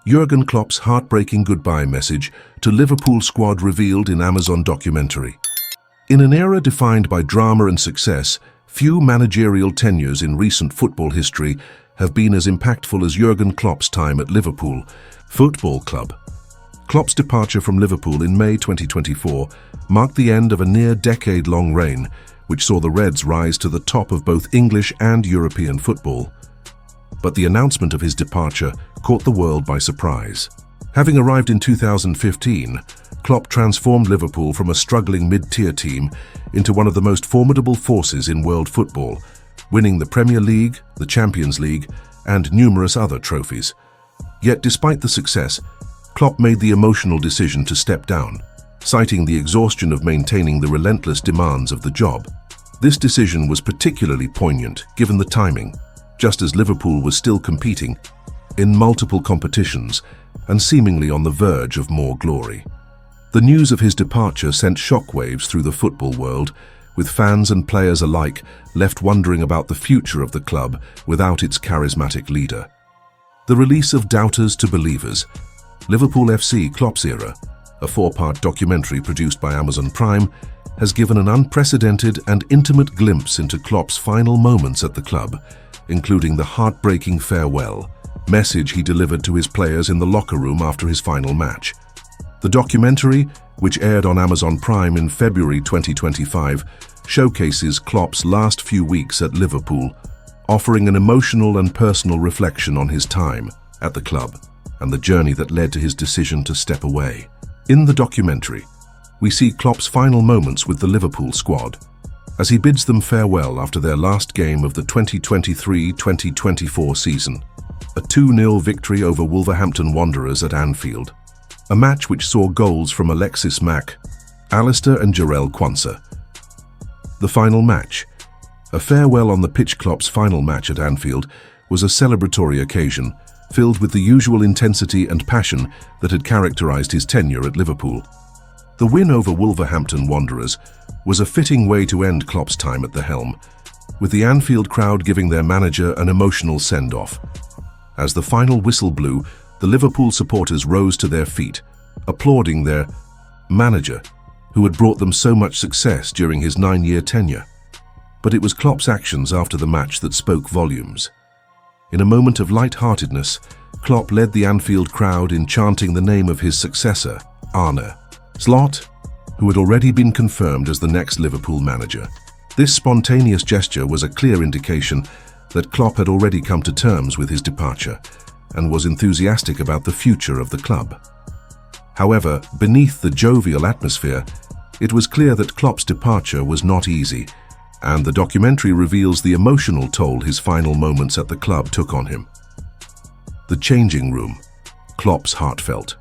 Jurgen Klopp's heartbreaking goodbye message to Liverpool squad revealed in Amazon documentary. In an era defined by drama and success, few managerial tenures in recent football history have been as impactful as Jurgen Klopp's time at Liverpool Football Club. Klopp's departure from Liverpool in May 2024 marked the end of a near-decade-long reign, which saw the Reds rise to the top of both English and European football. But the announcement of his departure caught the world by surprise. Having arrived in 2015, Klopp transformed Liverpool from a struggling mid-tier team into one of the most formidable forces in world football, winning the Premier League, the Champions League, and numerous other trophies. Yet despite the success, Klopp made the emotional decision to step down, citing the exhaustion of maintaining the relentless demands of the job. This decision was particularly poignant given the timing, just as Liverpool was still competing in multiple competitions and seemingly on the verge of more glory. The news of his departure sent shockwaves through the football world, with fans and players alike left wondering about the future of the club without its charismatic leader. The release of Doubters to Believers, Liverpool FC Klopp's Era, a 4-part documentary produced by Amazon Prime, has given an unprecedented and intimate glimpse into Klopp's final moments at the club, including the heartbreaking farewell message he delivered to his players in the locker room after his final match. The documentary, which aired on Amazon Prime in February 2025, showcases Klopp's last few weeks at Liverpool, offering an emotional and personal reflection on his time at the club and the journey that led to his decision to step away. In the documentary, we see Klopp's final moments with the Liverpool squad, as he bids them farewell after their last game of the 2023-2024 season, a 2-0 victory over Wolverhampton Wanderers at Anfield, a match which saw goals from Alexis Mack, Alistair and Jarell Quansah. The final match, a farewell on the pitch. Klopp's final match at Anfield was a celebratory occasion filled with the usual intensity and passion that had characterized his tenure at Liverpool. The win over Wolverhampton Wanderers was a fitting way to end Klopp's time at the helm, with the Anfield crowd giving their manager an emotional send-off. As the final whistle blew, the Liverpool supporters rose to their feet, applauding their manager, who had brought them so much success during his 9-year tenure. But it was Klopp's actions after the match that spoke volumes. In a moment of light-heartedness, Klopp led the Anfield crowd in chanting the name of his successor, Arne Slot, who had already been confirmed as the next Liverpool manager. This spontaneous gesture was a clear indication that Klopp had already come to terms with his departure and was enthusiastic about the future of the club. However, beneath the jovial atmosphere, it was clear that Klopp's departure was not easy, and the documentary reveals the emotional toll his final moments at the club took on him. The changing room, Klopp's heartfelt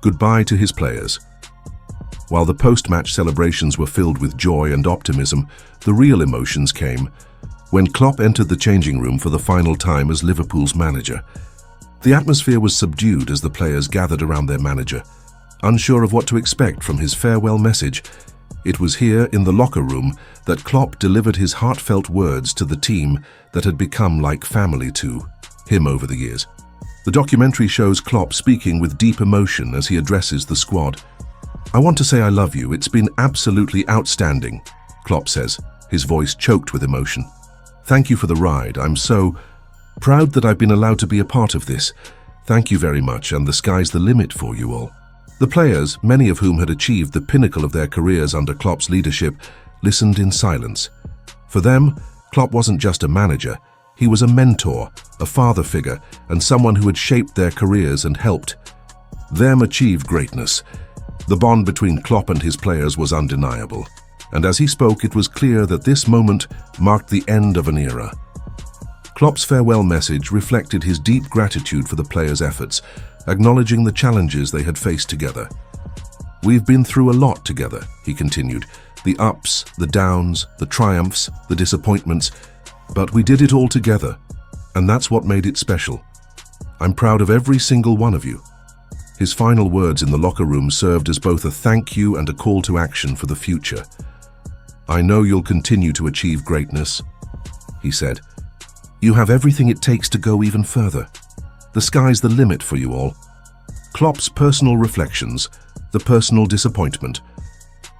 goodbye to his players. While the post-match celebrations were filled with joy and optimism, the real emotions came when Klopp entered the changing room for the final time as Liverpool's manager. The atmosphere was subdued as the players gathered around their manager, unsure of what to expect from his farewell message. It was here in the locker room that Klopp delivered his heartfelt words to the team that had become like family to him over the years. The documentary shows Klopp speaking with deep emotion as he addresses the squad. "I want to say I love you. It's been absolutely outstanding," Klopp says, his voice choked with emotion. "Thank you for the ride. I'm so proud that I've been allowed to be a part of this. Thank you very much, and the sky's the limit for you all." The players, many of whom had achieved the pinnacle of their careers under Klopp's leadership, listened in silence. For them, Klopp wasn't just a manager. He was a mentor, a father figure, and someone who had shaped their careers and helped them achieve greatness. The bond between Klopp and his players was undeniable, and as he spoke, it was clear that this moment marked the end of an era. Klopp's farewell message reflected his deep gratitude for the players' efforts, acknowledging the challenges they had faced together. "We've been through a lot together," he continued, "the ups, the downs, the triumphs, the disappointments, but we did it all together, and that's what made it special. I'm proud of every single one of you." His final words in the locker room served as both a thank you and a call to action for the future. "I know you'll continue to achieve greatness," he said. "You have everything it takes to go even further." The sky's the limit for you all. Klopp's personal reflections, the personal disappointment.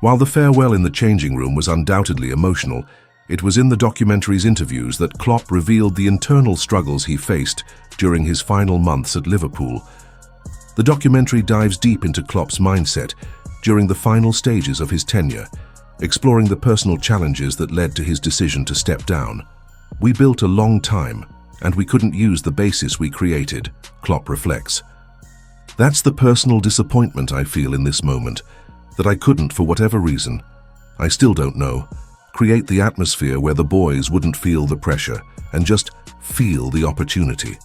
While the farewell in the changing room was undoubtedly emotional, it was in the documentary's interviews that Klopp revealed the internal struggles he faced during his final months at Liverpool. The documentary dives deep into Klopp's mindset during the final stages of his tenure, exploring the personal challenges that led to his decision to step down. "We built a long time, and we couldn't use the basis we created," Klopp reflects. "That's the personal disappointment I feel in this moment, that I couldn't, for whatever reason, I still don't know, create the atmosphere where the boys wouldn't feel the pressure and just feel the opportunity."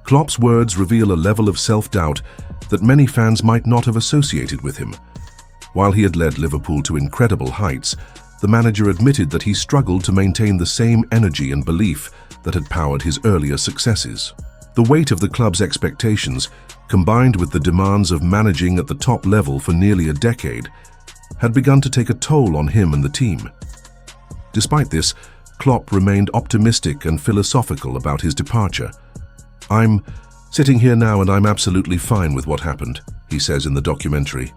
Klopp's words reveal a level of self-doubt that many fans might not have associated with him. While he had led Liverpool to incredible heights, the manager admitted that he struggled to maintain the same energy and belief that had powered his earlier successes. The weight of the club's expectations, combined with the demands of managing at the top level for nearly a decade, had begun to take a toll on him and the team. Despite this, Klopp remained optimistic and philosophical about his departure. "I'm sitting here now and I'm absolutely fine with what happened," he says in the documentary.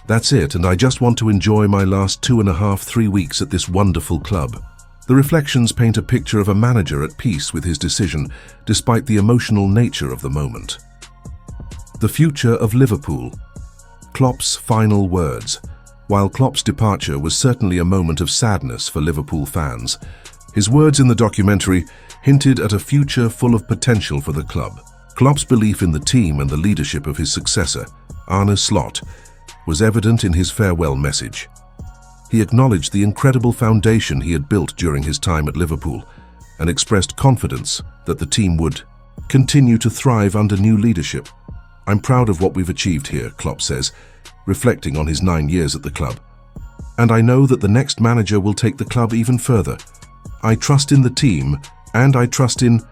"That's it, and I just want to enjoy my last 2.5–3 weeks at this wonderful club." The reflections paint a picture of a manager at peace with his decision, despite the emotional nature of the moment. The future of Liverpool. Klopp's final words. While Klopp's departure was certainly a moment of sadness for Liverpool fans, his words in the documentary hinted at a future full of potential for the club. Klopp's belief in the team and the leadership of his successor, Arne Slot, was evident in his farewell message. He acknowledged the incredible foundation he had built during his time at Liverpool and expressed confidence that the team would continue to thrive under new leadership. "I'm proud of what we've achieved here," Klopp says, reflecting on his 9 years at the club. "And I know that the next manager will take the club even further. I trust in the team, and I trust in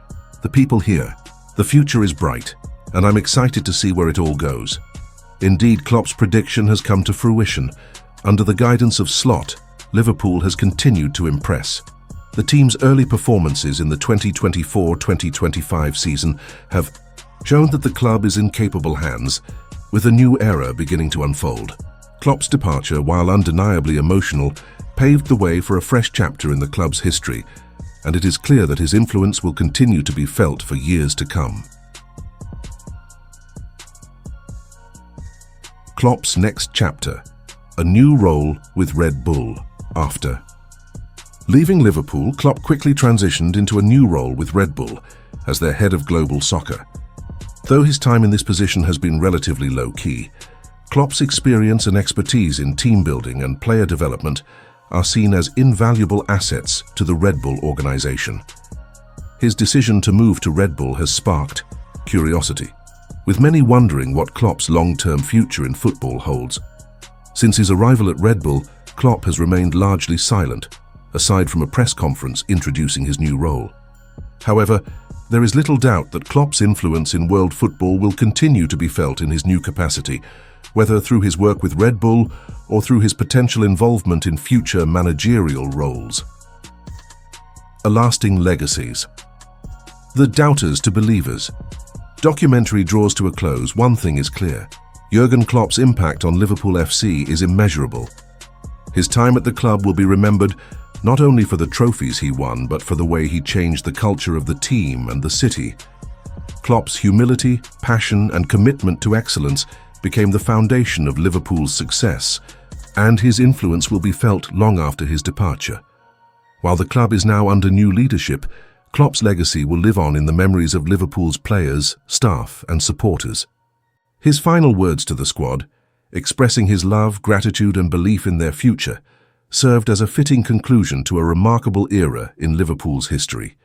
the people here. The future is bright, and I'm excited to see where it all goes." Indeed, Klopp's prediction has come to fruition. Under the guidance of Slot, Liverpool has continued to impress. The team's early performances in the 2024-2025 season have shown that the club is in capable hands, with a new era beginning to unfold. Klopp's departure, while undeniably emotional, paved the way for a fresh chapter in the club's history, and it is clear that his influence will continue to be felt for years to come. Klopp's next chapter, a new role with Red Bull. After leaving Liverpool, Klopp quickly transitioned into a new role with Red Bull as their head of global soccer. Though his time in this position has been relatively low-key, Klopp's experience and expertise in team building and player development are seen as invaluable assets to the Red Bull organization. His decision to move to Red Bull has sparked curiosity, with many wondering what Klopp's long-term future in football holds. Since his arrival at Red Bull, Klopp has remained largely silent, aside from a press conference introducing his new role. However, there is little doubt that Klopp's influence in world football will continue to be felt in his new capacity, whether through his work with Red Bull or through his potential involvement in future managerial roles. A lasting legacies. The doubters to believers. Documentary draws to a close. One thing is clear. Jurgen Klopp's impact on Liverpool FC is immeasurable. His time at the club will be remembered not only for the trophies he won, but for the way he changed the culture of the team and the city. Klopp's humility, passion, and commitment to excellence became the foundation of Liverpool's success, and his influence will be felt long after his departure. While the club is now under new leadership, Klopp's legacy will live on in the memories of Liverpool's players, staff, and supporters. His final words to the squad, expressing his love, gratitude, and belief in their future, served as a fitting conclusion to a remarkable era in Liverpool's history.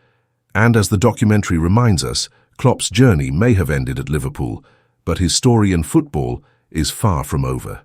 And as the documentary reminds us, Klopp's journey may have ended at Liverpool, but his story in football is far from over.